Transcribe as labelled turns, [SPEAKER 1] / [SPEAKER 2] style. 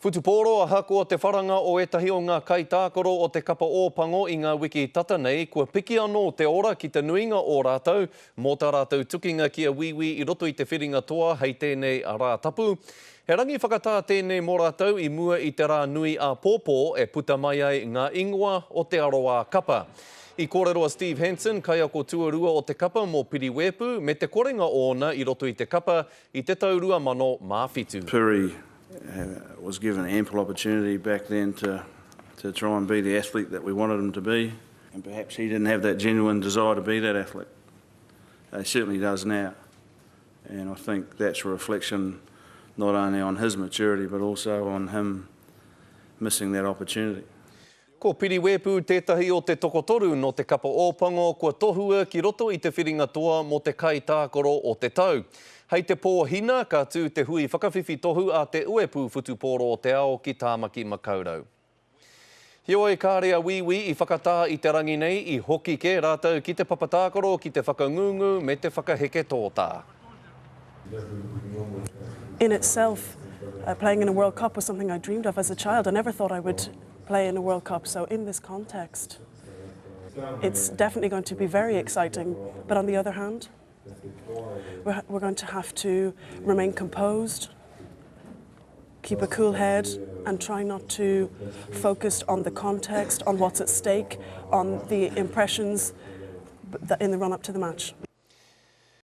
[SPEAKER 1] Futuporo a hako o te wharanga o etahi o ngā kaitākoro o te kapa ōpango i ngā wiki tata nei, kua piki anō te ora ki te nuinga o rātou, mō tā rātou tukinga ki a wiwi i roto i te whiringa toa hei tēnei a rātapu. He rangi whakatā tēnei mō rātou i mua i te rā nui a pōpō e puta mai ai ngā ingoa o te aroa kapa. I kōreroa Steve Hansen, kai ako tuarua o te kapa mō Piriwepu, me te korenga ona i roto i te kapa i te taurua mano māwhitu.
[SPEAKER 2] Piri was given ample opportunity back then to try and be the athlete that we wanted him to be, and perhaps he didn't have that genuine desire to be that athlete. He certainly does now, and I think that's a reflection not only on his maturity but also on him missing that opportunity.
[SPEAKER 1] Ko Piriwepu tētahi o te tokotoru no te kapa ōpango kua tohua ki roto i te whiringa toa mō te kaitākoro o te tau. Hei te pōhina ka tū te hui whakawhiwhi tohu a te uepu futuporo o te ao ki Tāmaki Makaurau. Hioi kārea wiwi i whakatā i te rangi nei i hoki ke rātou ki te papatākoro, ki te whakangungu me te whakaheke tōtā.
[SPEAKER 3] In itself, playing in a World Cup was something I dreamed of as a child. I never thought I would play in a World Cup, so in this context, it's definitely going to be very exciting. But on the other hand, we're going to have to remain composed, keep a cool head, and try not to focus on the context, on what's at stake, on the impressions in the run-up to the match.